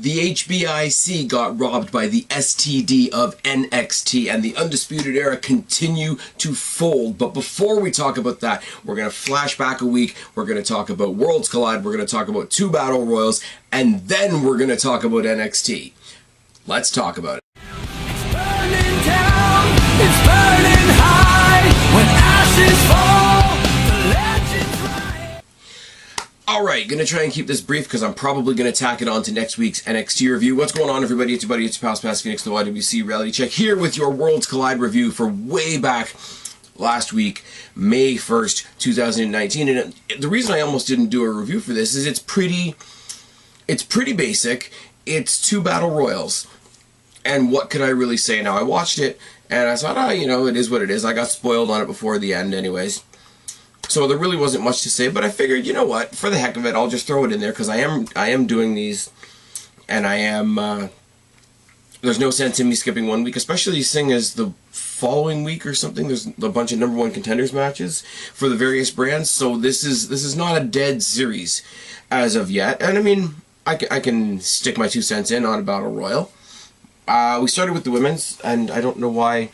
The HBIC got robbed by the STD of NXT, and the Undisputed Era continue to fold. But before we talk about that, we're going to flash back a week. We're going to talk about Worlds Collide. We're going to talk about 2 Battle Royals, and then we're going to talk about NXT. Let's talk about it. It's burning down, it's burning high. When ashes fall, the legends rise. Alright, gonna try and keep this brief because I'm probably gonna tack it on to next week's NXT review. What's going on, everybody? It's your buddy, it's your pal, Phoenix, the YWC Reality Check, here with your Worlds Collide review for way back last week, May 1st, 2019. And the reason I almost didn't do a review for this is it's pretty basic. It's 2 Battle Royals. And what could I really say? Now, I watched it, and I thought, you know, it is what it is. I got spoiled on it before the end anyways. So there really wasn't much to say, but I figured, you know what, for the heck of it, I'll just throw it in there, because I am doing these, and I am, there's no sense in me skipping one week, especially seeing as the following week or something, there's a bunch of #1 contenders matches for the various brands, so this is not a dead series as of yet, and I mean, I can stick my 2 cents in on a Battle Royal. We started with the women's, and I don't know why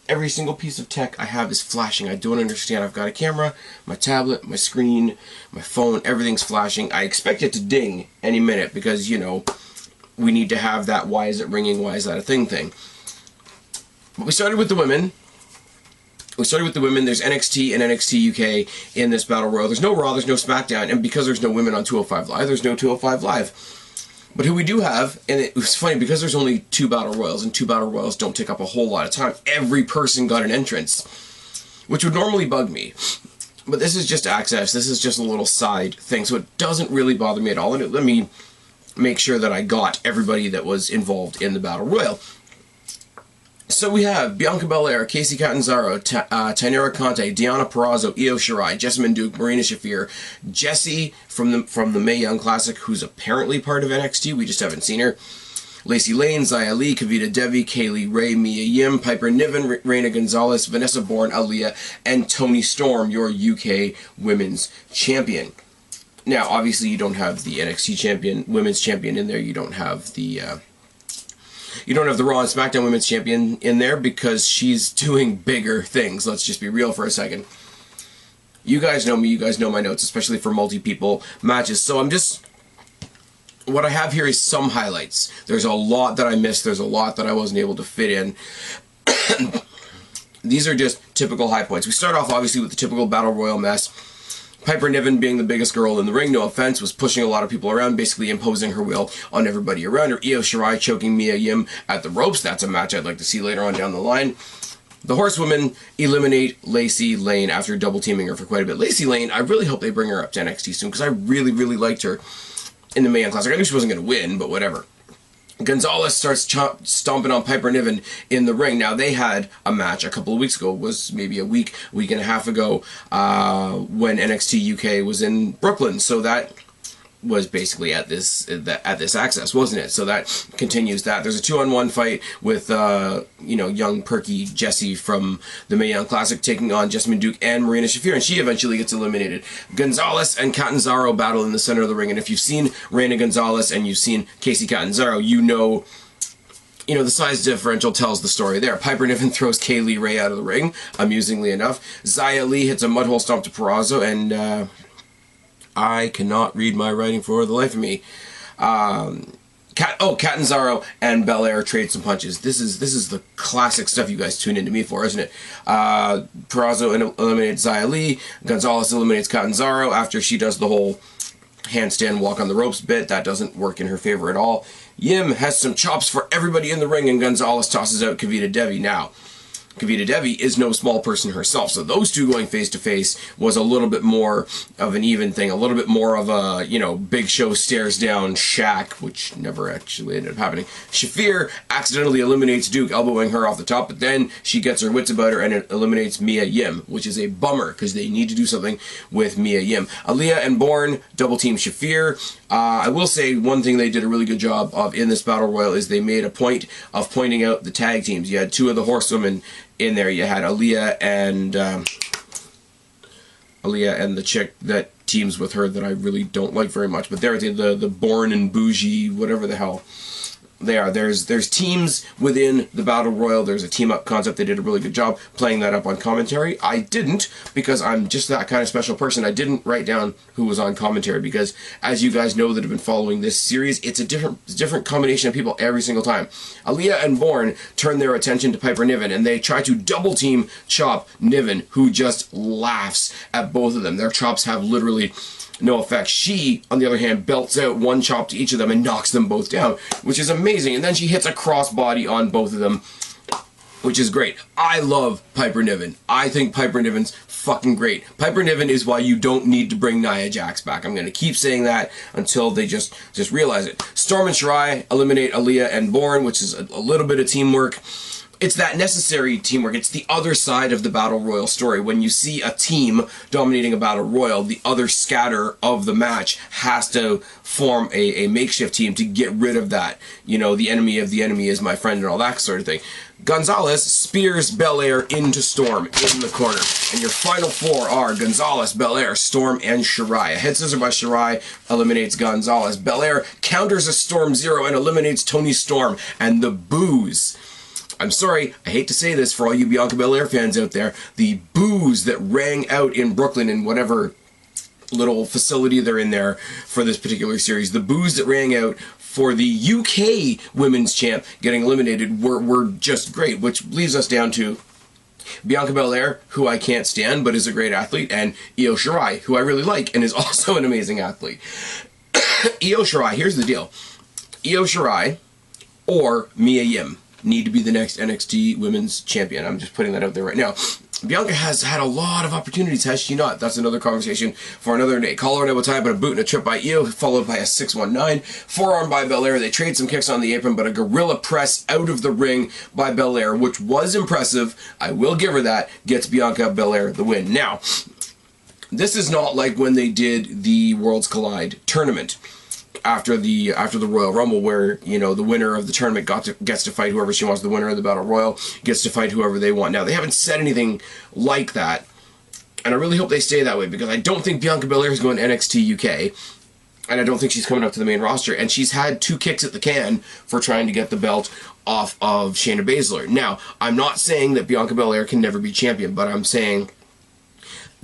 every single piece of tech I have is flashing. I don't understand. I've got a camera, my tablet, my screen, my phone, everything's flashing. I expect it to ding any minute because, you know, we need to have that why is it ringing, why is that a thing. But we started with the women. There's NXT and NXT UK in this Battle Royal. There's no Raw, there's no SmackDown, and because there's no women on 205 Live, there's no 205 Live. But who we do have, and it was funny, because there's only 2 Battle Royals, and 2 Battle Royals don't take up a whole lot of time, every person got an entrance, which would normally bug me. But this is just access, this is just a little side thing, so it doesn't really bother me at all, and let me make sure that I got everybody that was involved in the Battle Royal. So we have Bianca Belair, Kacy Catanzaro, Tainara Conte, Deonna Purrazzo, Io Shirai, Jessamyn Duke, Marina Shafir, Jessie from the Mae Young Classic, who's apparently part of NXT, we just haven't seen her, Lacey Lane, Xia Li, Kavita Devi, Kaylee Ray, Mia Yim, Piper Niven, Reina Gonzalez, Vanessa Bourne, Aaliyah, and Toni Storm, your UK Women's Champion. Now, obviously, you don't have the NXT Champion, Women's Champion in there, you don't have the Raw and SmackDown Women's Champion in there because she's doing bigger things. Let's just be real for a second. You guys know me, you guys know my notes, especially for multi-people matches. So what I have here is some highlights. There's a lot that I missed, there's a lot that I wasn't able to fit in. These are just typical high points. We start off obviously with the typical Battle Royal mess. Piper Niven, being the biggest girl in the ring, no offense, was pushing a lot of people around, basically imposing her will on everybody around her. Io Shirai choking Mia Yim at the ropes. That's a match I'd like to see later on down the line. The Horsewomen eliminate Lacey Lane after double teaming her for quite a bit. Lacey Lane, I really hope they bring her up to NXT soon, because I really, really liked her in the Mae Young Classic. I knew she wasn't going to win, but whatever. Gonzalez starts stomping on Piper Niven in the ring. Now, they had a match a couple of weeks ago, was maybe a week and a half ago, when NXT UK was in Brooklyn. So that was basically at this Access, wasn't it? So that continues that. There's a 2-on-1 fight with, you know, young, perky Jessie from the Mae Young Classic taking on Jessamyn Duke and Marina Shafir, and she eventually gets eliminated. Gonzalez and Catanzaro battle in the center of the ring, and if you've seen Reina Gonzalez and you've seen Kacy Catanzaro, you know the size differential tells the story there. Piper Niven throws Kaylee Ray out of the ring, amusingly enough. Xia Li hits a mudhole stomp to Purrazzo, and I cannot read my writing for the life of me. Catanzaro and Belair trade some punches. This is the classic stuff you guys tune into me for, isn't it? Purrazzo eliminates Xia Li. Gonzalez eliminates Catanzaro after she does the whole handstand walk on the ropes bit. That doesn't work in her favor at all. Yim has some chops for everybody in the ring, and Gonzalez tosses out Kavita Devi. Now, Kavita Devi is no small person herself, so those two going face to face was a little bit more of an even thing, a little bit more of a, you know, Big Show stares down Shaq, which never actually ended up happening. Shafir accidentally eliminates Duke, elbowing her off the top, but then she gets her wits about her and it eliminates Mia Yim, which is a bummer because they need to do something with Mia Yim. Aaliyah and Bourne double team Shafir. I will say one thing they did a really good job of in this Battle Royal is they made a point of pointing out the tag teams. You had 2 of the Horsewomen in there. You had Aaliyah and the chick that teams with her that I really don't like very much. But they're the Born and Bougie, whatever the hell they are. There's teams within the Battle Royal. There's a team up concept. They did a really good job playing that up on commentary. I didn't, because I'm just that kind of special person. I didn't write down who was on commentary, because as you guys know that have been following this series, it's a different combination of people every single time. Aaliyah and Bourne turn their attention to Piper Niven, and they try to double team chop Niven, who just laughs at both of them. Their chops have literally no effect. She, on the other hand, belts out one chop to each of them and knocks them both down, which is amazing. And then she hits a crossbody on both of them, which is great. I love Piper Niven. I think Piper Niven's fucking great. Piper Niven is why you don't need to bring Nia Jax back. I'm going to keep saying that until they just realize it. Storm and Shirai eliminate Aaliyah and Bourne, which is a little bit of teamwork. It's that necessary teamwork. It's the other side of the Battle Royal story. When you see a team dominating a Battle Royal, the other scatter of the match has to form a makeshift team to get rid of that. You know, the enemy of the enemy is my friend and all that sort of thing. Gonzalez spears Belair into Storm in the corner. And your final four are Gonzalez, Belair, Storm, and Shirai. A head scissor by Shirai eliminates Gonzalez. Belair counters a Storm Zero and eliminates Toni Storm. And the boos, I'm sorry, I hate to say this for all you Bianca Belair fans out there, the boos that rang out in Brooklyn in whatever little facility they're in there for this particular series, the boos that rang out for the UK Women's Champ getting eliminated were just great, which leaves us down to Bianca Belair, who I can't stand but is a great athlete, and Io Shirai, who I really like and is also an amazing athlete. Io Shirai, here's the deal. Io Shirai or Mia Yim need to be the next NXT Women's Champion. I'm just putting that out there right now. Bianca has had a lot of opportunities, has she not? That's another conversation for another day. Collar and elbow tie, but a boot and a trip by Io, followed by a 619. Forearm by Belair. They trade some kicks on the apron, but a gorilla press out of the ring by Belair, which was impressive. I will give her that. Gets Bianca Belair the win. Now, this is not like when they did the Worlds Collide tournament after the Royal Rumble, where, you know, the winner of the tournament gets to fight whoever she wants. The winner of the Battle Royal gets to fight whoever they want. Now, they haven't said anything like that, and I really hope they stay that way, because I don't think Bianca Belair is going to NXT UK, and I don't think she's coming up to the main roster, and she's had 2 kicks at the can for trying to get the belt off of Shayna Baszler. Now, I'm not saying that Bianca Belair can never be champion, but I'm saying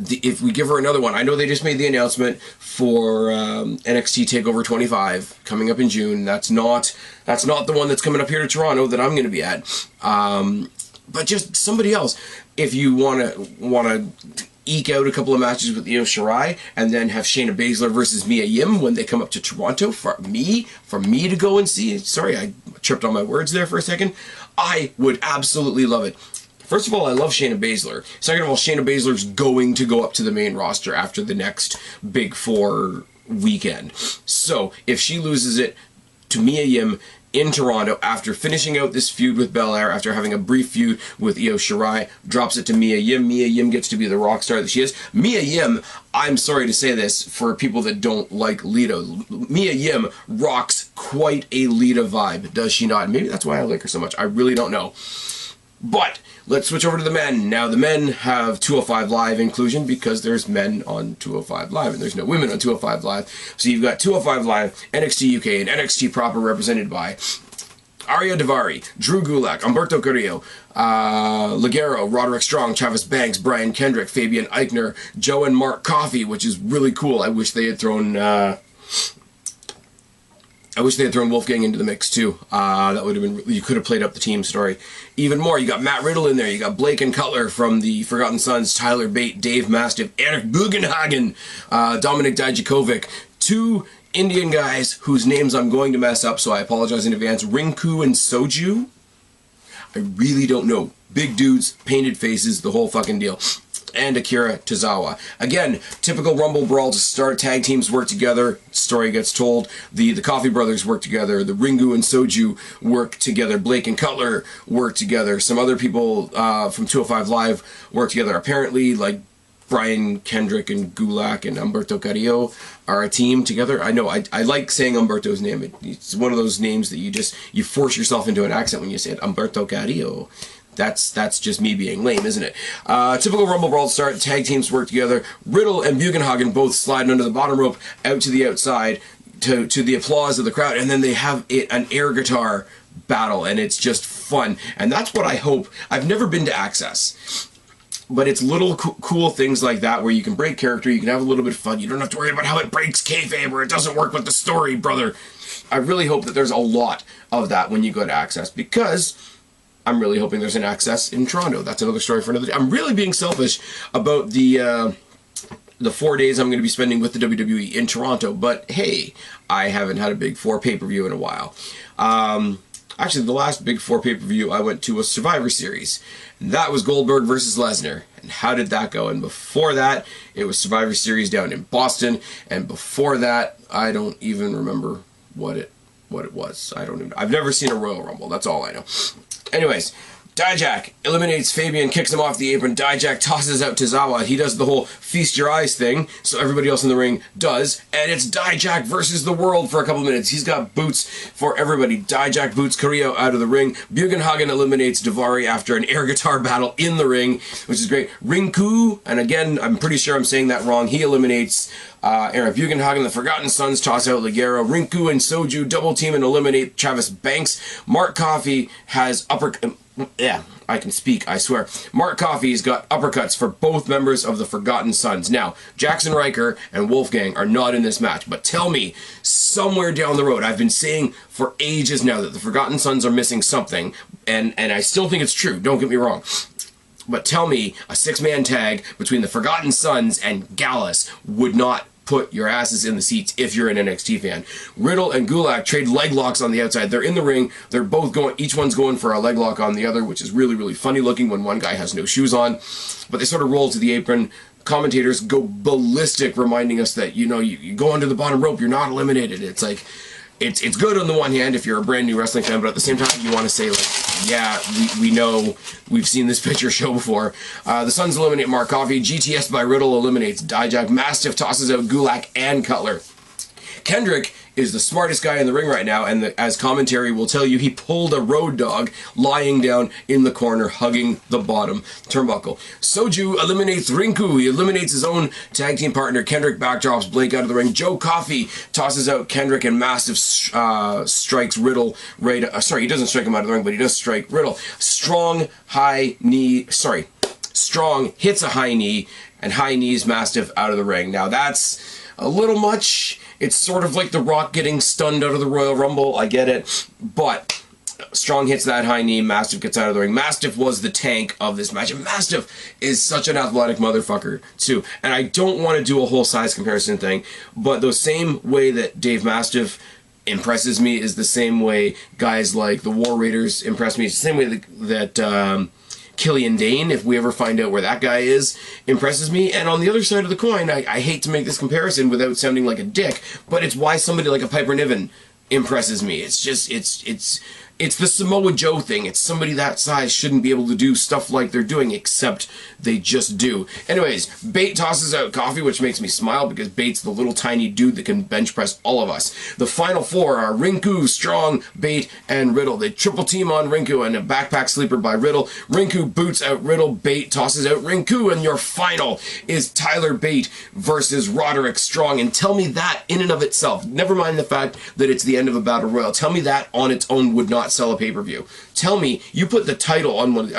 if we give her another one, I know they just made the announcement for NXT TakeOver 25 coming up in June. That's not the one that's coming up here to Toronto that I'm going to be at. But just somebody else, if you want to eke out a couple of matches with Io Shirai and then have Shayna Baszler versus Mia Yim when they come up to Toronto for me to go and see. Sorry, I tripped on my words there for a second. I would absolutely love it. First of all, I love Shayna Baszler. Second of all, Shayna Baszler's going to go up to the main roster after the next Big 4 weekend. So, if she loses it to Mia Yim in Toronto after finishing out this feud with Belair, after having a brief feud with Io Shirai, drops it to Mia Yim. Mia Yim gets to be the rock star that she is. Mia Yim, I'm sorry to say this for people that don't like Lita, Mia Yim rocks quite a Lita vibe, does she not? Maybe that's why I like her so much. I really don't know. But let's switch over to the men. Now, the men have 205 Live inclusion because there's men on 205 Live and there's no women on 205 Live. So you've got 205 Live, NXT UK, and NXT proper represented by Arya Daivari, Drew Gulak, Humberto Carrillo, Ligero, Roderick Strong, Travis Banks, Brian Kendrick, Fabian Eichner, Joe and Mark Coffey, which is really cool. I wish they had thrown Wolfgang into the mix too. That would have been, you could have played up the team story even more. You got Matt Riddle in there. You got Blake and Cutler from the Forgotten Sons, Tyler Bate, Dave Mastiff, Eric Bugenhagen, Dominic Dijakovic, 2 Indian guys whose names I'm going to mess up, so I apologize in advance. Rinku and Soju. I really don't know. Big dudes, painted faces, the whole fucking deal. And Akira Tozawa. Again, typical Rumble brawl to start. Tag teams work together. Story gets told. The Coffey brothers work together. The Ringu and Soju work together. Blake and Cutler work together. Some other people from 205 Live work together. Apparently, like Brian Kendrick and Gulak and Humberto Carrillo are a team together. I know, I like saying Humberto's name. It's one of those names that you force yourself into an accent when you say it. Humberto Carrillo. That's just me being lame, isn't it? Typical Rumble Brawl start. Tag teams work together. Riddle and Bugenhagen both slide under the bottom rope out to the outside to the applause of the crowd, and then they have an air guitar battle, and it's just fun. And that's what I hope. I've never been to Access, but it's little cool things like that where you can break character, you can have a little bit of fun. You don't have to worry about how it breaks kayfabe or it doesn't work with the story, brother. I really hope that there's a lot of that when you go to Access, because I'm really hoping there's an Access in Toronto. That's another story for another day. I'm really being selfish about the 4 days I'm going to be spending with the WWE in Toronto, but hey, I haven't had a Big Four pay-per-view in a while. Actually, the last Big Four pay-per-view I went to was Survivor Series. And that was Goldberg versus Lesnar. And how did that go? And before that, it was Survivor Series down in Boston. And before that, I don't even remember what it was. I've never seen a Royal Rumble. That's all I know. Anyways, Dijak eliminates Fabian, kicks him off the apron. Dijak tosses out Tozawa. He does the whole feast your eyes thing, so everybody else in the ring does. And it's Dijak versus the world for a couple minutes. He's got boots for everybody. Dijak boots Carrillo out of the ring. Bugenhagen eliminates Daivari after an air guitar battle in the ring, which is great. Rinku, and again, I'm pretty sure I'm saying that wrong, he eliminates Aaron Bugenhagen. The Forgotten Sons toss out Ligero. Rinku and Soju double team and eliminate Travis Banks. Mark Coffey has yeah, I can speak, I swear. Mark Coffey's got uppercuts for both members of the Forgotten Sons. Now, Jackson Riker and Wolfgang are not in this match, but tell me, somewhere down the road, I've been saying for ages now that the Forgotten Sons are missing something, and I still think it's true, don't get me wrong. But tell me, a six-man tag between the Forgotten Sons and Gallus would not put your asses in the seats if you're an NXT fan. Riddle and Gulak trade leg locks on the outside. They're in the ring. They're both going, each one's going for a leg lock on the other, which is really, really funny looking when one guy has no shoes on. But they sort of roll to the apron. Commentators go ballistic, reminding us that, you go under the bottom rope, you're not eliminated. It's like, it's good on the one hand if you're a brand new wrestling fan, but at the same time you want to say, like, yeah, we know, we've seen this picture show before. The Suns eliminate Mark Coffey. GTS by Riddle eliminates Dijak. Mastiff tosses out Gulak and Cutler. Kendrick is the smartest guy in the ring right now, and as commentary will tell you, he pulled a road dog lying down in the corner, hugging the bottom turnbuckle. Soju eliminates Rinku. He eliminates his own tag team partner. Kendrick backdrops Blake out of the ring. Joe Coffey tosses out Kendrick, and Mastiff strikes Riddle right... sorry, he doesn't strike him out of the ring, but he does strike Riddle. Strong hits a high knee, and high knees Mastiff out of the ring. Now, that's a little much. It's sort of like The Rock getting stunned out of the Royal Rumble. I get it. But Strong hits that high knee. Mastiff gets out of the ring. Mastiff was the tank of this match. And Mastiff is such an athletic motherfucker, too. And I don't want to do a whole size comparison thing, but the same way that Dave Mastiff impresses me is the same way guys like the War Raiders impress me. It's the same way that Killian Dane, if we ever find out where that guy is, impresses me. And on the other side of the coin, I hate to make this comparison without sounding like a dick, but it's why somebody like a Piper Niven impresses me. It's just, it's the Samoa Joe thing. It's somebody that size shouldn't be able to do stuff like they're doing, except they just do. Anyways, Bate tosses out Coffey, which makes me smile because Bate's the little tiny dude that can bench press all of us. The final four are Rinku, Strong, Bate, and Riddle. They triple team on Rinku and a backpack sleeper by Riddle. Rinku boots out Riddle. Bate tosses out Rinku, and your final is Tyler Bate versus Roderick Strong. And tell me that in and of itself, never mind the fact that it's the end of a battle royal, tell me that on its own would not sell a pay-per-view. Tell me, you put the title on one,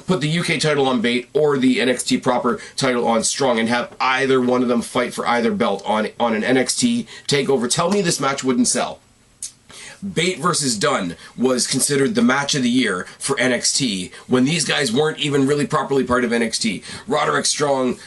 put the UK title on Bate or the NXT proper title on Strong and have either one of them fight for either belt on an NXT takeover. Tell me this match wouldn't sell. Bate versus Dunn was considered the match of the year for NXT when these guys weren't even really properly part of NXT. Roderick Strong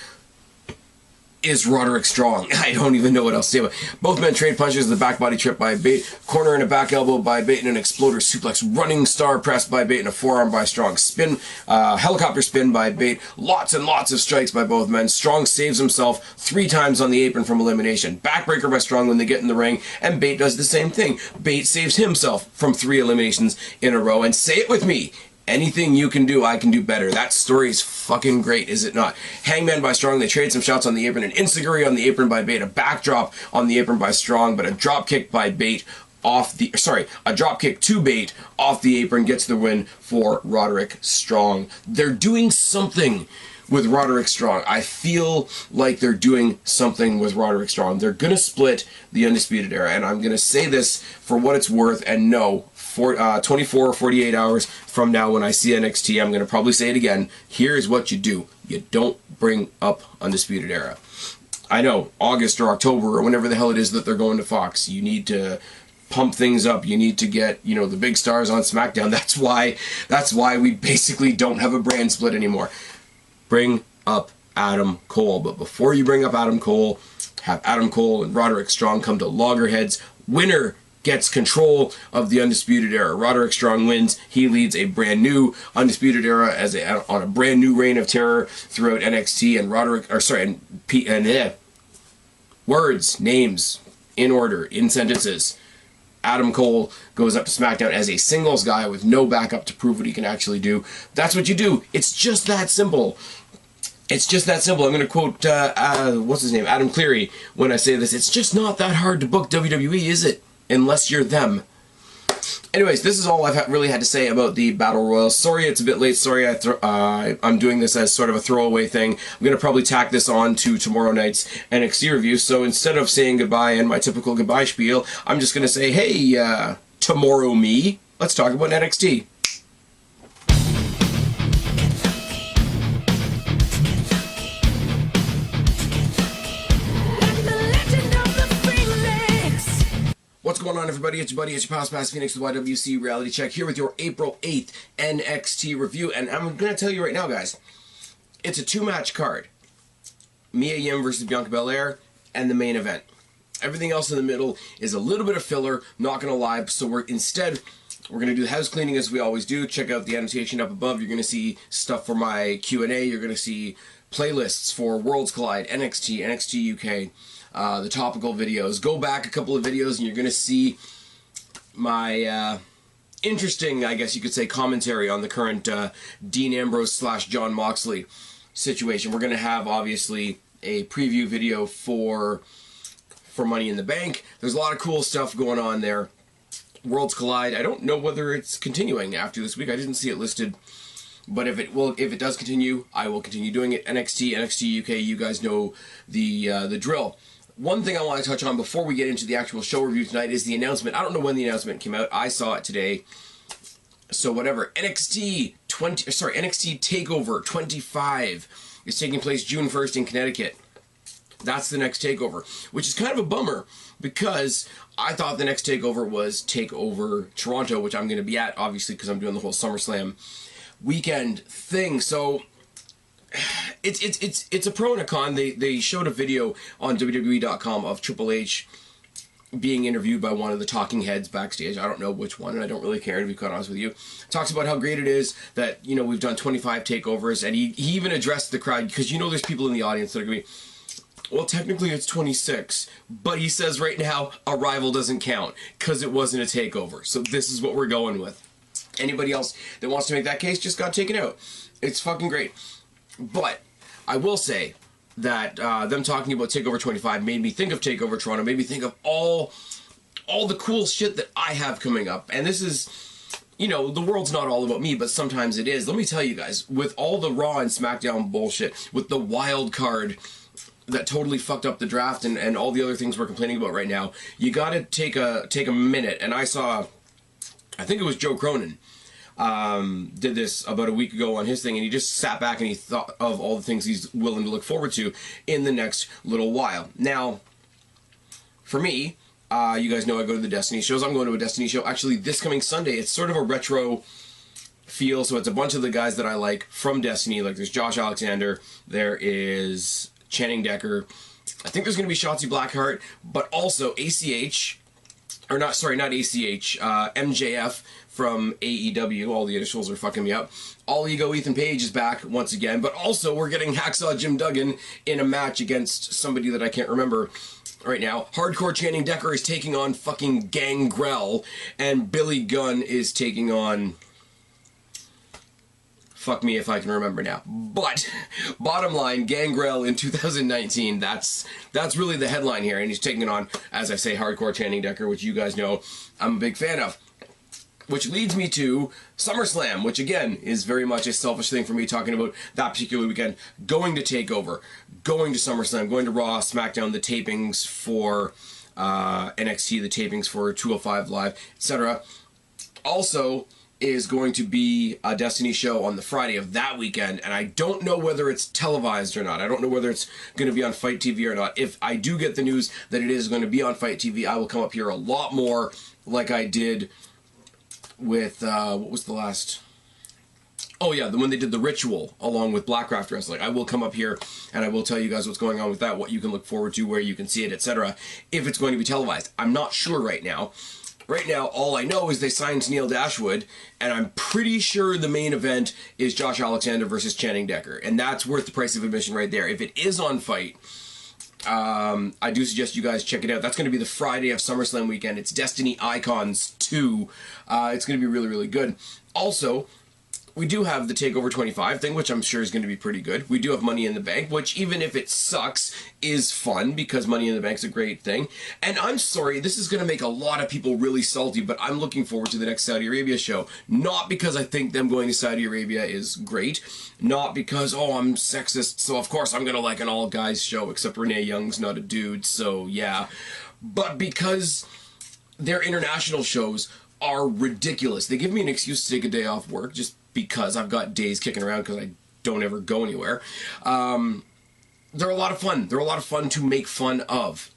is Roderick Strong. I don't even know what else to say about it. Both men trade punches, the back body trip by Bate, corner and a back elbow by Bate, and an exploder suplex, running star press by Bate, and a forearm by Strong. Spin, helicopter spin by Bate, lots and lots of strikes by both men. Strong saves himself 3 times on the apron from elimination. Backbreaker by Strong when they get in the ring, and Bate does the same thing. Bate saves himself from 3 eliminations in a row, and say it with me, anything you can do, I can do better. That story is fucking great, is it not? Hangman by Strong, they trade some shots on the apron, an enziguri on the apron by Bate, a backdrop on the apron by Strong, but a drop kick by Bate a drop kick to bait off the apron gets the win for Roderick Strong. They're doing something with Roderick Strong. I feel like they're doing something with Roderick Strong. They're going to split the Undisputed Era, and I'm going to say this for what it's worth, and no, 24 or 48 hours from now when I see NXT, I'm going to probably say it again. Here's what you do. You don't bring up Undisputed Era. I know, August or October or whenever the hell it is that they're going to Fox, you need to pump things up. You need to get, you know, the big stars on SmackDown. That's why we basically don't have a brand split anymore. Bring up Adam Cole. But before you bring up Adam Cole, have Adam Cole and Roderick Strong come to loggerheads. Winner gets control of the Undisputed Era. Roderick Strong wins. He leads a brand new Undisputed Era on a brand new reign of terror throughout NXT. And words, names, in order, in sentences. Adam Cole goes up to SmackDown as a singles guy with no backup to prove what he can actually do. That's what you do. It's just that simple. It's just that simple. I'm going to quote, what's his name? Adam Cleary when I say this. It's just not that hard to book WWE, is it? Unless you're them. Anyways, this is all I've really had to say about the Battle Royal. Sorry it's a bit late. Sorry I'm doing this as sort of a throwaway thing. I'm going to probably tack this on to tomorrow night's NXT review. So instead of saying goodbye and my typical goodbye spiel, I'm just going to say, hey, tomorrow me, let's talk about NXT. What's going on, everybody? It's your buddy, it's your past Phoenix, the YWC Reality Check, here with your April 8th NXT review. And I'm going to tell you right now, guys, it's a two-match card. YIM versus BIANCA BELAIR, and the main event. Everything else in the middle is a little bit of filler, not going to lie. So we're going to do house cleaning as we always do. Check out the annotation up above. You're going to see stuff for my Q&A. You're going to see playlists for Worlds Collide, NXT, NXT UK, the topical videos. Go back a couple of videos and you're going to see my interesting, I guess you could say, commentary on the current Dean Ambrose / Jon Moxley situation. We're going to have, obviously, a preview video for Money in the Bank. There's a lot of cool stuff going on there. Worlds Collide, I don't know whether it's continuing after this week. I didn't see it listed. But if it does continue, I will continue doing it. NXT, NXT UK, you guys know the drill. One thing I want to touch on before we get into the actual show review tonight is the announcement. I don't know when the announcement came out. I saw it today. So whatever. NXT TakeOver 25 is taking place June 1st in Connecticut. That's the next TakeOver, which is kind of a bummer because I thought the next TakeOver was TakeOver Toronto, which I'm going to be at, obviously, because I'm doing the whole SummerSlam weekend thing. So it's a pro and a con. They showed a video on WWE.com of Triple H being interviewed by one of the talking heads backstage. I don't know which one, and I don't really care, to be quite honest with you. Talks about how great it is that, you know, we've done 25 takeovers, and he even addressed the crowd, because, you know, there's people in the audience that are going to be, well, technically it's 26, but he says right now, Arrival doesn't count, because it wasn't a takeover. So this is what we're going with. Anybody else that wants to make that case just got taken out. It's fucking great. But I will say that them talking about TakeOver 25 made me think of TakeOver Toronto, made me think of all the cool shit that I have coming up. And this is, you know, the world's not all about me, but sometimes it is. Let me tell you guys, with all the Raw and SmackDown bullshit, with the wild card that totally fucked up the draft and all the other things we're complaining about right now, you gotta take a minute. And I saw, I think it was Joe Cronin, did this about a week ago on his thing, and he just sat back and he thought of all the things he's willing to look forward to in the next little while. Now, for me, you guys know I go to the Destiny shows. I'm going to a Destiny show actually this coming Sunday. It's sort of a retro feel, so it's a bunch of the guys that I like from Destiny. Like, there's Josh Alexander, there is Channing Decker, I think there's going to be Shotzi Blackheart, but also ACH, or not, sorry, not ACH, MJF from AEW. All the initials are fucking me up. All Ego Ethan Page is back once again, but also we're getting Hacksaw Jim Duggan in a match against somebody that I can't remember right now. Hardcore Channing Decker is taking on fucking Gangrel, and Billy Gunn is taking on Fuck me if I can remember now. But bottom line, Gangrel in 2019. That's really the headline here, and he's taking it on, as I say, hardcore Channing Decker, which you guys know I'm a big fan of. Which leads me to SummerSlam, which again is very much a selfish thing for me, talking about that particular weekend. Going to TakeOver, going to SummerSlam, going to Raw, SmackDown, the tapings for NXT, the tapings for 205 Live, etc. Also is going to be a Destiny show on the Friday of that weekend, and I don't know whether it's televised or not. I don't know whether it's going to be on Fight TV or not. If I do get the news that it is going to be on Fight TV, I will come up here a lot more like I did with, what was the last... Oh yeah, when they did the Ritual along with Blackcraft Wrestling. I will come up here and I will tell you guys what's going on with that, what you can look forward to, where you can see it, etc. if it's going to be televised. I'm not sure right now. Right now, all I know is they signed Neil Dashwood, and I'm pretty sure the main event is Josh Alexander versus Channing Decker, and that's worth the price of admission right there. If it is on Fight, I do suggest you guys check it out. That's going to be the Friday of SummerSlam weekend. It's Destiny Icons 2. It's going to be really, really good. Also, we do have the TakeOver 25 thing, which I'm sure is going to be pretty good. We do have Money in the Bank, which even if it sucks, is fun because Money in the Bank is a great thing. And I'm sorry, this is going to make a lot of people really salty, but I'm looking forward to the next Saudi Arabia show. Not because I think them going to Saudi Arabia is great. Not because, oh, I'm sexist, so of course I'm going to like an all-guys show, except Renee Young's not a dude, so yeah. But because their international shows are ridiculous. They give me an excuse to take a day off work, just because I've got days kicking around because I don't ever go anywhere. They're a lot of fun. They're a lot of fun to make fun of.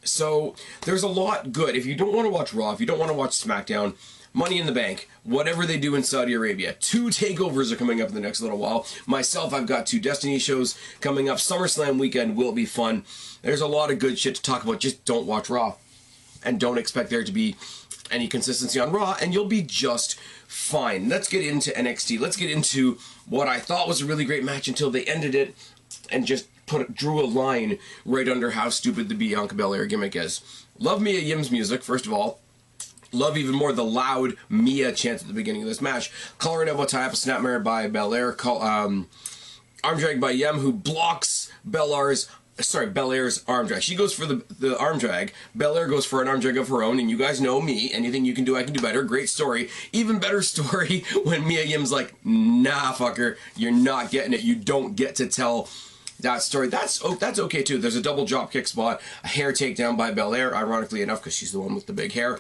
So there's a lot good. If you don't want to watch Raw, if you don't want to watch SmackDown, Money in the Bank, whatever they do in Saudi Arabia. 2 takeovers are coming up in the next little while. Myself, I've got 2 Destiny shows coming up. SummerSlam weekend will be fun. There's a lot of good shit to talk about. Just don't watch Raw. And don't expect there to be any consistency on Raw, and you'll be just fine. Let's get into NXT. Let's get into what I thought was a really great match until they ended it and just drew a line right under how stupid the Bianca Belair gimmick is. Love Mia Yim's music, first of all. Love even more the loud Mia chant at the beginning of this match. Collar and elbow tie up, a snapmare by Belair. Arm drag by Yim, who blocks Belair's arm drag. She goes for the arm drag. Belair goes for an arm drag of her own, and you guys know me. Anything you can do, I can do better. Great story. Even better story when Mia Yim's like, nah, fucker, you're not getting it. You don't get to tell that story. That's okay, too. There's a double drop kick spot, a hair takedown by Belair, ironically enough, because she's the one with the big hair.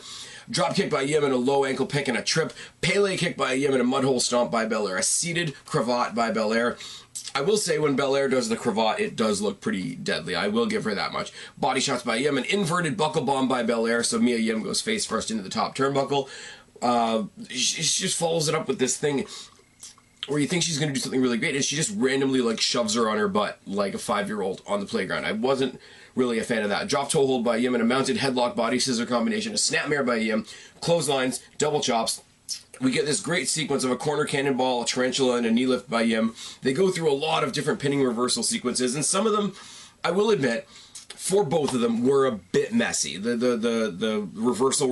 Drop kick by Yim and a low ankle pick and a trip. Pele kick by Yim and a mudhole stomp by Belair. A seated cravat by Belair. I will say when Belair does the cravat, it does look pretty deadly. I will give her that much. Body shots by Yim, an inverted buckle bomb by Belair, so Mia Yim goes face first into the top turnbuckle. She just follows it up with this thing where you think she's going to do something really great, and she just randomly like shoves her on her butt like a 5-year-old on the playground. I wasn't really a fan of that. Drop toe hold by Yim and a mounted headlock body scissor combination. A snapmare by Yim. Clotheslines, double chops. We get this great sequence of a corner cannonball, a tarantula, and a knee lift by Yim. They go through a lot of different pinning reversal sequences, and some of them, I will admit, for both of them, were a bit messy. The reversal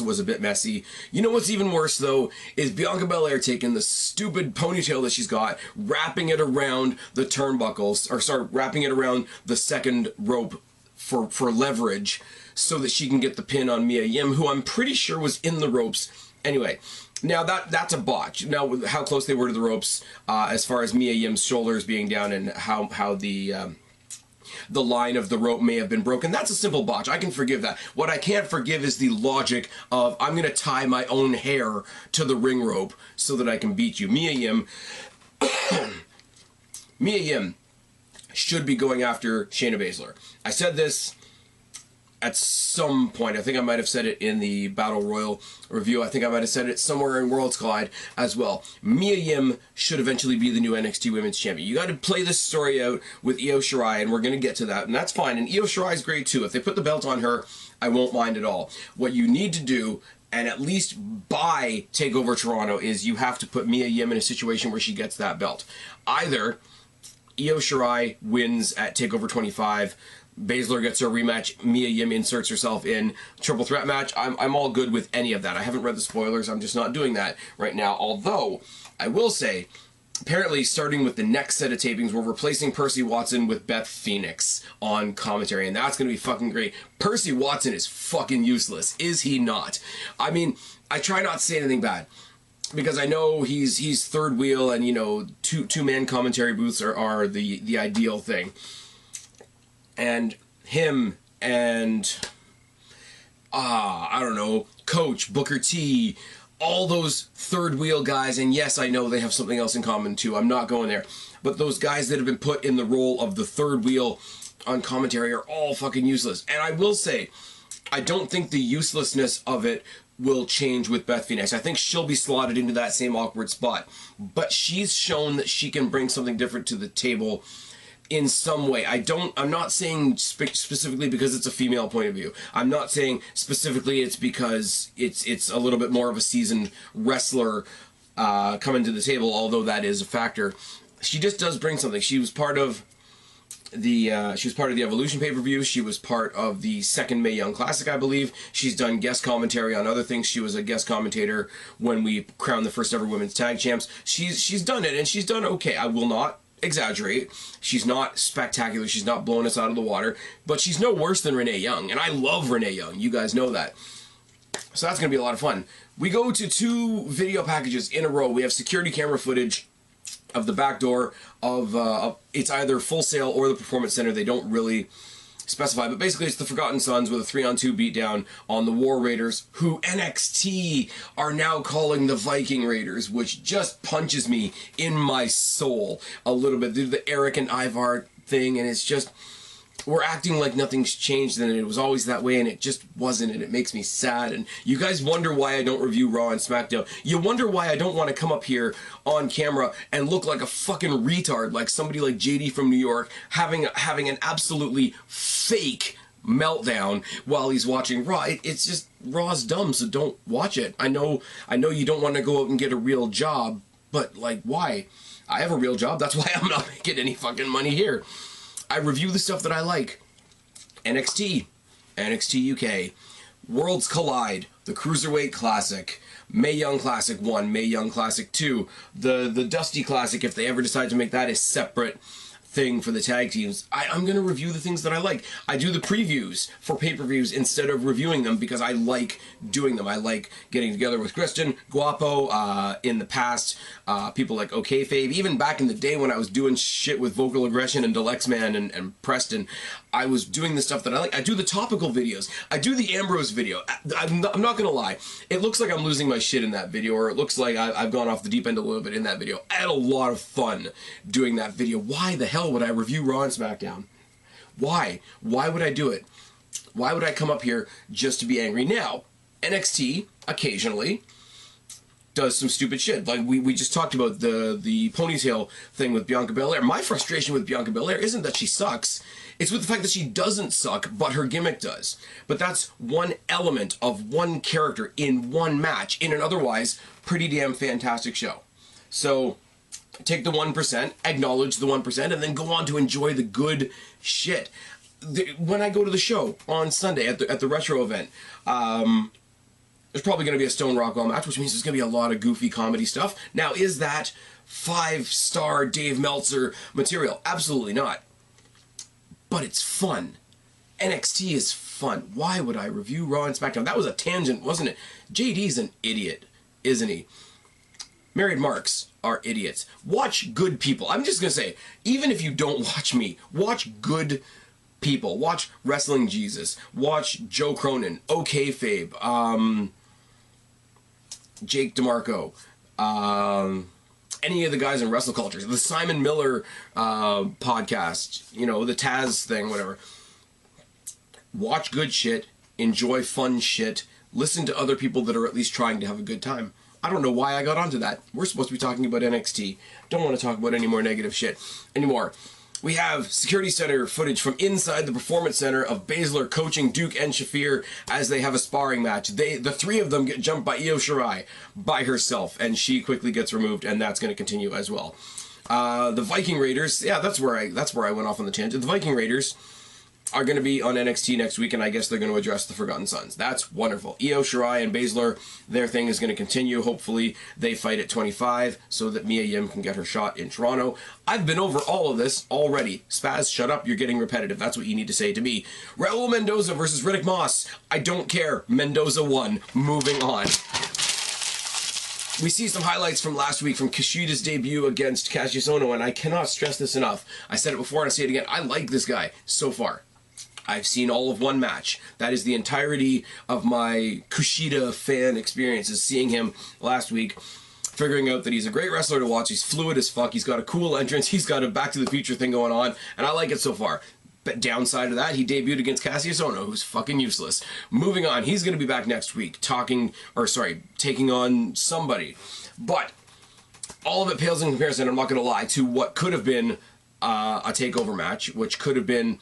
was a bit messy. You know what's even worse, though, is Bianca Belair taking the stupid ponytail that she's got, wrapping it around the turnbuckles, wrapping it around the second rope for leverage, so that she can get the pin on Mia Yim, who I'm pretty sure was in the ropes. Anyway, now that's a botch. Now, how close they were to the ropes, as far as Mia Yim's shoulders being down and how the line of the rope may have been broken, that's a simple botch. I can forgive that. What I can't forgive is the logic of, I'm going to tie my own hair to the ring rope so that I can beat you. Mia Yim should be going after Shayna Baszler. I said this at some point. I think I might have said it in the Battle Royal review. I think I might have said it somewhere in Worlds Collide as well. Mia Yim should eventually be the new NXT Women's Champion. You got to play this story out with Io Shirai, and we're going to get to that, and that's fine. And Io Shirai's great too. If they put the belt on her, I won't mind at all. What you need to do, and at least by TakeOver Toronto, is you have to put Mia Yim in a situation where she gets that belt. Either Io Shirai wins at TakeOver 25, Baszler gets her rematch. Mia Yim inserts herself in triple threat match. I'm all good with any of that. I haven't read the spoilers. I'm just not doing that right now. Although, I will say, apparently starting with the next set of tapings, we're replacing Percy Watson with Beth Phoenix on commentary, and that's going to be fucking great. Percy Watson is fucking useless, is he not? I mean, I try not to say anything bad, because I know he's third wheel, and, you know, two-man commentary booths are the ideal thing. And him and, I don't know, Coach, Booker T, all those third wheel guys, and yes, I know they have something else in common too, I'm not going there, but those guys that have been put in the role of the third wheel on commentary are all fucking useless. And I will say, I don't think the uselessness of it will change with Beth Phoenix. I think she'll be slotted into that same awkward spot, but she's shown that she can bring something different to the table in some way. I'm not saying specifically because it's a female point of view. I'm not saying specifically it's because it's a little bit more of a seasoned wrestler coming to the table, although that is a factor. She just does bring something. She was part of the Evolution pay-per-view. She was part of the second Mae Young Classic, I believe. She's done guest commentary on other things. She was a guest commentator when we crowned the first ever women's tag champs. She's done it, and she's done okay. I will not exaggerate. She's not spectacular. She's not blowing us out of the water, but she's no worse than Renee Young, and I love Renee Young. You guys know that. So that's going to be a lot of fun. We go to 2 video packages in a row. We have security camera footage of the back door of it's either Full Sail or the Performance Center. They don't really specify, but basically it's the Forgotten Sons with a 3-on-2 beatdown on the War Raiders, who NXT are now calling the Viking Raiders, which just punches me in my soul a little bit. They do the Eric and Ivar thing, and it's just, we're acting like nothing's changed, and it was always that way, and it just wasn't, and it makes me sad. And you guys wonder why I don't review Raw and SmackDown. You wonder why I don't want to come up here on camera and look like a fucking retard, like somebody like JD from New York having an absolutely fake meltdown while he's watching Raw. It's just, Raw's dumb, so don't watch it. I know you don't want to go out and get a real job, but like, why? I have a real job. That's why I'm not making any fucking money here. I review the stuff that I like. NXT, NXT UK, Worlds Collide, the Cruiserweight Classic, Mae Young Classic 1, Mae Young Classic 2, the Dusty Classic, if they ever decide to make that a separate thing for the tag teams. I'm going to review the things that I like. I do the previews for pay-per-views instead of reviewing them because I like doing them. I like getting together with Kristen, Guapo, in the past, people like OKFave, even back in the day when I was doing shit with Vocal Aggression and Delexman and Preston, I was doing the stuff that I like. I do the topical videos. I do the Ambrose video. I'm not going to lie. It looks like I'm losing my shit in that video, or it looks like I've gone off the deep end a little bit in that video. I had a lot of fun doing that video. Why the hell would I review Raw and SmackDown? Why? Why would I do it? Why would I come up here just to be angry? Now, NXT, occasionally, does some stupid shit. Like, we just talked about the ponytail thing with Bianca Belair. My frustration with Bianca Belair isn't that she sucks. It's with the fact that she doesn't suck, but her gimmick does. But that's one element of one character in one match in an otherwise pretty damn fantastic show. So take the 1%, acknowledge the 1%, and then go on to enjoy the good shit. When I go to the show on Sunday at the Retro event, there's probably going to be a Stone Rockwell match, which means there's going to be a lot of goofy comedy stuff. Now, is that 5-star Dave Meltzer material? Absolutely not. But it's fun. NXT is fun. Why would I review Raw and SmackDown? That was a tangent, wasn't it? JD's an idiot, isn't he? Married Marks are idiots. Watch good people. I'm just going to say, even if you don't watch me, watch good people. Watch Wrestling Jesus. Watch Joe Cronin, OKFabe, Jake DeMarco, any of the guys in Wrestle Culture, the Simon Miller podcast, you know, the Taz thing, whatever. Watch good shit, enjoy fun shit, listen to other people that are at least trying to have a good time. I don't know why I got onto that. We're supposed to be talking about NXT. Don't want to talk about any more negative shit anymore. We have Security Center footage from inside the Performance Center of Baszler coaching Duke and Shafir as they have a sparring match. The three of them get jumped by Io Shirai by herself, and she quickly gets removed, and that's going to continue as well. The Viking Raiders, yeah, that's where I went off on the tangent. The Viking Raiders are going to be on NXT next week, and I guess they're going to address the Forgotten Sons. That's wonderful. Io Shirai and Baszler, their thing is going to continue. Hopefully they fight at 25 so that Mia Yim can get her shot in Toronto. I've been over all of this already. Spaz, shut up. You're getting repetitive. That's what you need to say to me. Raul Mendoza versus Riddick Moss. I don't care. Mendoza won. Moving on. We see some highlights from last week from Kushida's debut against Cassius Ohno, and I cannot stress this enough. I said it before and I say it again. I like this guy so far. I've seen all of one match. That is the entirety of my Kushida fan experience, is seeing him last week, figuring out that he's a great wrestler to watch. He's fluid as fuck. He's got a cool entrance. He's got a Back to the Future thing going on, and I like it so far. But downside of that, he debuted against Cassius Ohno, who's fucking useless. Moving on, he's going to be back next week taking on somebody. But all of it pales in comparison, I'm not going to lie, to what could have been a takeover match, which could have been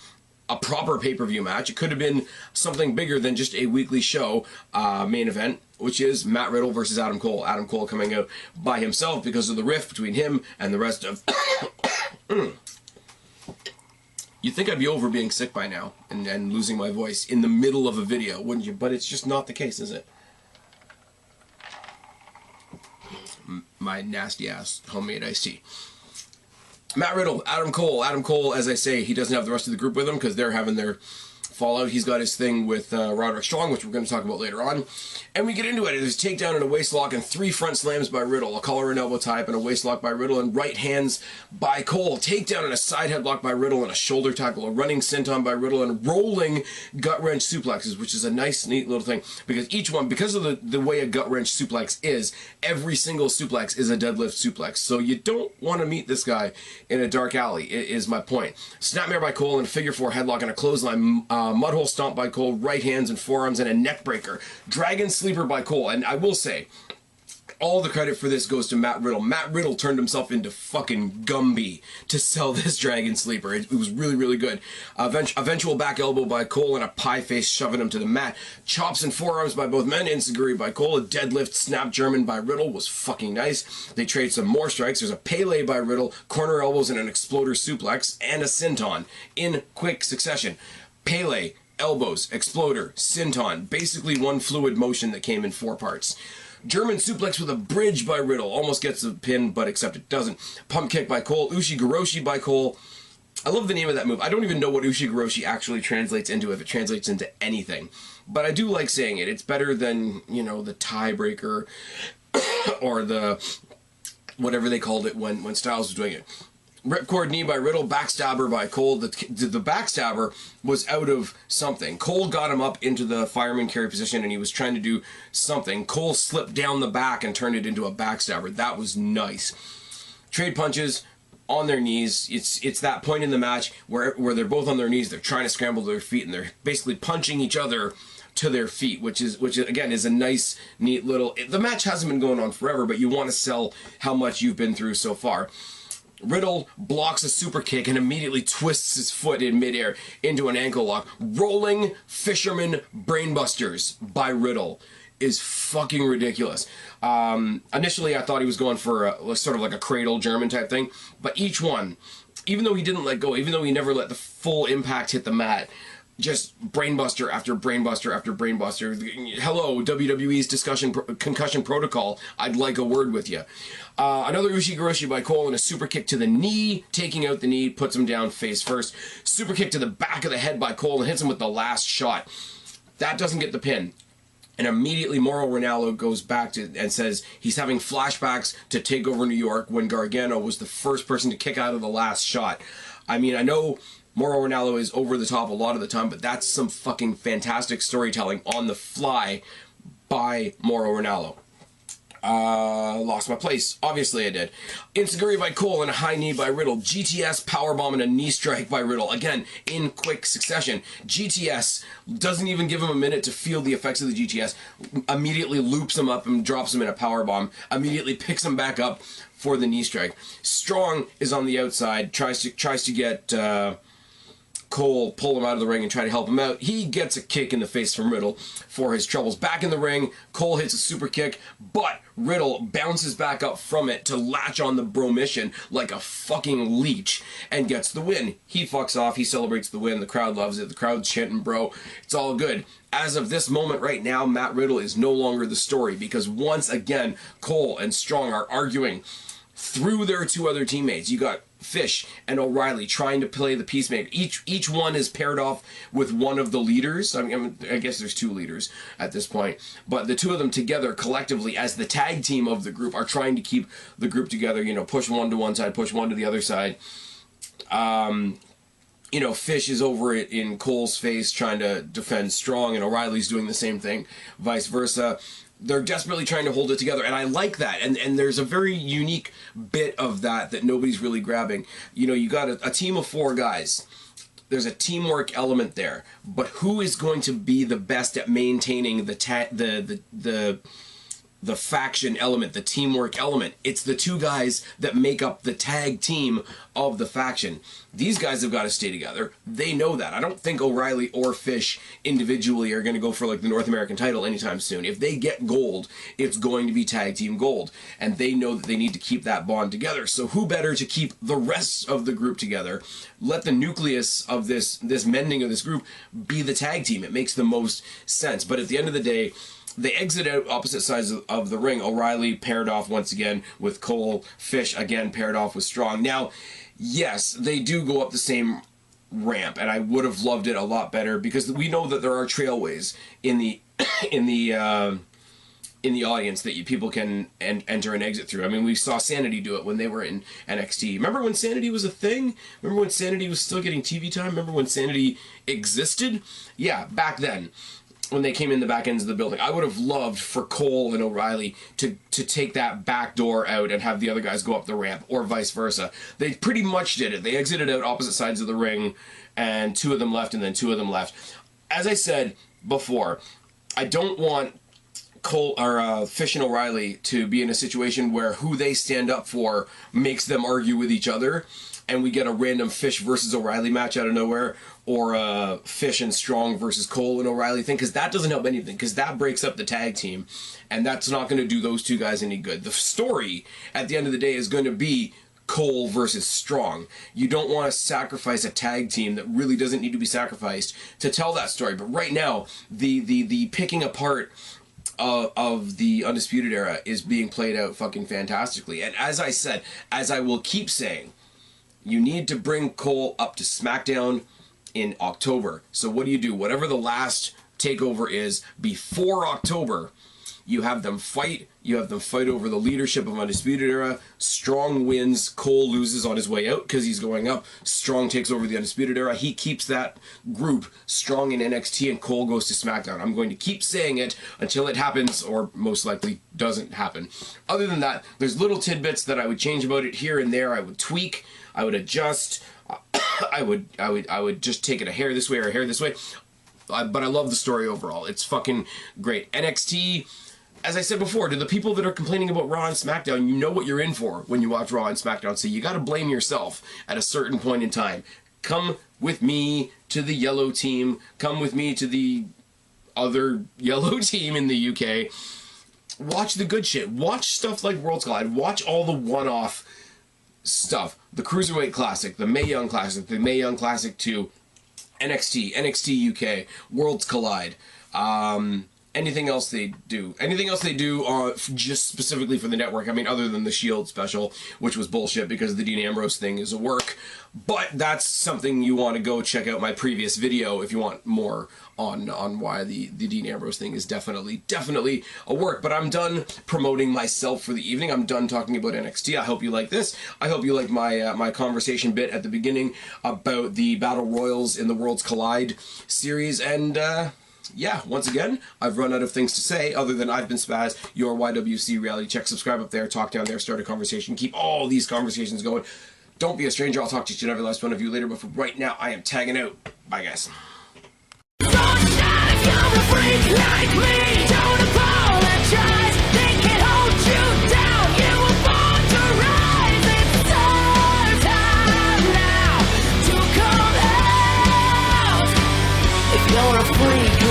a proper pay-per-view match. It could have been something bigger than just a weekly show main event, which is Matt Riddle versus Adam Cole. Adam Cole coming out by himself because of the rift between him and the rest of... You'd think I'd be over being sick by now and losing my voice in the middle of a video, wouldn't you? But it's just not the case, is it? My nasty-ass homemade iced tea. Matt Riddle, Adam Cole. Adam Cole, as I say, he doesn't have the rest of the group with him because they're having their fallout. He's got his thing with Roderick Strong, which we're going to talk about later on. And we get into it. There's a takedown and a waistlock and 3 front slams by Riddle, a collar and elbow tie up and a waistlock by Riddle, and right hands by Cole. Takedown and a side headlock by Riddle and a shoulder tackle, a running senton by Riddle, and rolling gut wrench suplexes, which is a nice, neat little thing. Because each one, because of the way a gut wrench suplex is, every single suplex is a deadlift suplex. So you don't want to meet this guy in a dark alley, is my point. Snapmare by Cole and a figure 4 headlock and a clothesline. Mudhole stomp by Cole, right hands and forearms, and a neck breaker. Dragon sleeper by Cole. And I will say, all the credit for this goes to Matt Riddle. Matt Riddle turned himself into fucking Gumby to sell this Dragon sleeper. It was really, really good. Eventual back elbow by Cole and a pie face shoving him to the mat. Chops and forearms by both men. Enziguri by Cole. A deadlift snap German by Riddle was fucking nice. They trade some more strikes. There's a Pele by Riddle, corner elbows and an exploder suplex, and a senton in quick succession. Pele, elbows, exploder, senton, basically one fluid motion that came in 4 parts. German suplex with a bridge by Riddle, almost gets a pin, but except it doesn't. Pump kick by Cole, Ushigoroshi by Cole. I love the name of that move. I don't even know what Ushigoroshi actually translates into, if it translates into anything. But I do like saying it. It's better than, you know, the tiebreaker or the whatever they called it when Styles was doing it. Ripcord knee by Riddle, backstabber by Cole. The backstabber was out of something. Cole got him up into the fireman carry position and he was trying to do something. Cole slipped down the back and turned it into a backstabber. That was nice. Trade punches on their knees. It's that point in the match where they're both on their knees. They're trying to scramble to their feet and they're basically punching each other to their feet, which again is a nice, neat little... The match hasn't been going on forever, but you want to sell how much you've been through so far. Riddle blocks a super kick and immediately twists his foot in midair into an ankle lock. Rolling Fisherman Brainbusters by Riddle is fucking ridiculous. Initially, I thought he was going for sort of like a cradle German type thing, but each one, even though he didn't let go, even though he never let the full impact hit the mat, just brainbuster after brainbuster after brainbuster. Hello, WWE's concussion protocol. I'd like a word with you. Another Ushigoroshi by Cole and a super kick to the knee, taking out the knee, puts him down face first. Super kick to the back of the head by Cole and hits him with the last shot. That doesn't get the pin. And immediately Mauro Ranallo goes back to and says he's having flashbacks to TakeOver New York when Gargano was the first person to kick out of the last shot. I mean, I know Mauro Ranallo is over the top a lot of the time, but that's some fucking fantastic storytelling on the fly by Mauro Ranallo. Lost my place. Obviously I did. Enziguri by Cole and a high knee by Riddle. GTS powerbomb and a knee strike by Riddle. Again, in quick succession. GTS doesn't even give him a minute to feel the effects of the GTS. Immediately loops him up and drops him in a powerbomb. Immediately picks him back up for the knee strike. Strong is on the outside. Tries to get... Cole pull him out of the ring and try to help him out. He gets a kick in the face from Riddle for his troubles. Back in the ring, Cole hits a super kick, but Riddle bounces back up from it to latch on the Bromission like a fucking leech and gets the win. He fucks off. He celebrates the win. The crowd loves it. The crowd's chanting, bro. It's all good. As of this moment right now, Matt Riddle is no longer the story because once again, Cole and Strong are arguing through their two other teammates. You got Fish and O'Reilly trying to play the peacemaker. Each one is paired off with one of the leaders. I guess there's two leaders at this point, but the two of them together collectively as the tag team of the group are trying to keep the group together. You know, push one to one side, push one to the other side. You know, Fish is over it in Cole's face trying to defend Strong, and O'Reilly's doing the same thing, vice versa. They're desperately trying to hold it together, and I like that. And there's a very unique bit of that nobody's really grabbing. You know, you got a team of 4 guys. There's a teamwork element there, but who is going to be the best at maintaining the faction element, the teamwork element? It's the 2 guys that make up the tag team of the faction. These guys have got to stay together. They know that. I don't think O'Reilly or Fish individually are going to go for like the North American title anytime soon. If they get gold, it's going to be tag team gold. And they know that they need to keep that bond together. So who better to keep the rest of the group together? Let the nucleus of this mending of this group be the tag team. It makes the most sense. But at the end of the day, they exit out opposite sides of the ring. O'Reilly paired off once again with Cole. Fish again paired off with Strong. Now, yes, they do go up the same ramp, and I would have loved it a lot better because we know that there are trailways in the in the audience that people can enter and exit through. I mean, we saw Sanity do it when they were in NXT. Remember when Sanity was a thing? Remember when Sanity was still getting TV time? Remember when Sanity existed? Yeah, back then, when they came in the back ends of the building. I would have loved for Cole and O'Reilly to take that back door out and have the other guys go up the ramp, or vice versa. They pretty much did it. They exited out opposite sides of the ring, and 2 of them left, and then 2 of them left. As I said before, I don't want Cole or Fish and O'Reilly to be in a situation where who they stand up for makes them argue with each other, and we get a random Fish versus O'Reilly match out of nowhere, or Fish and Strong versus Cole and O'Reilly thing, because that doesn't help anything, because that breaks up the tag team, and that's not going to do those 2 guys any good. The story, at the end of the day, is going to be Cole versus Strong. You don't want to sacrifice a tag team that really doesn't need to be sacrificed to tell that story. But right now, the picking apart of the Undisputed Era is being played out fucking fantastically. And as I said, as I will keep saying, you need to bring Cole up to SmackDown in October. So what do? Whatever the last takeover is before October, you have them fight. You have them fight over the leadership of Undisputed Era. Strong wins. Cole loses on his way out because he's going up. Strong takes over the Undisputed Era. He keeps that group strong in NXT, and Cole goes to SmackDown. I'm going to keep saying it until it happens, or most likely doesn't happen. Other than that, there's little tidbits that I would change about it here and there. I would tweak. I would adjust. I would just take it a hair this way or a hair this way. But I love the story overall. It's fucking great. NXT, as I said before, to the people that are complaining about Raw and SmackDown, you know what you're in for when you watch Raw and SmackDown, so you gotta blame yourself at a certain point in time. Come with me to the yellow team. Come with me to the other yellow team in the UK. Watch the good shit. Watch stuff like Worlds Collide. Watch all the one-off stuff. The Cruiserweight Classic, the Mae Young Classic, the Mae Young Classic 2, NXT, NXT UK, Worlds Collide, anything else they do. Anything else they do just specifically for the network. I mean, other than the Shield special, which was bullshit because the Dean Ambrose thing is a work. But that's something you want to go check out my previous video if you want more on why the Dean Ambrose thing is definitely a work. But I'm done promoting myself for the evening. I'm done talking about NXT. I hope you like this. I hope you like my conversation bit at the beginning about the Battle Royals in the Worlds Collide series. And yeah, once again, I've run out of things to say other than I've been Spaz, your YWC Reality Check. Subscribe up there, talk down there, start a conversation. Keep all these conversations going. Don't be a stranger. I'll talk to each and every last one of you later. But for right now, I am tagging out. Bye, guys. Don't shine if you're a freak like me. Don't apologize. They can hold you down. You were born to rise. It's our time now to come home. freak.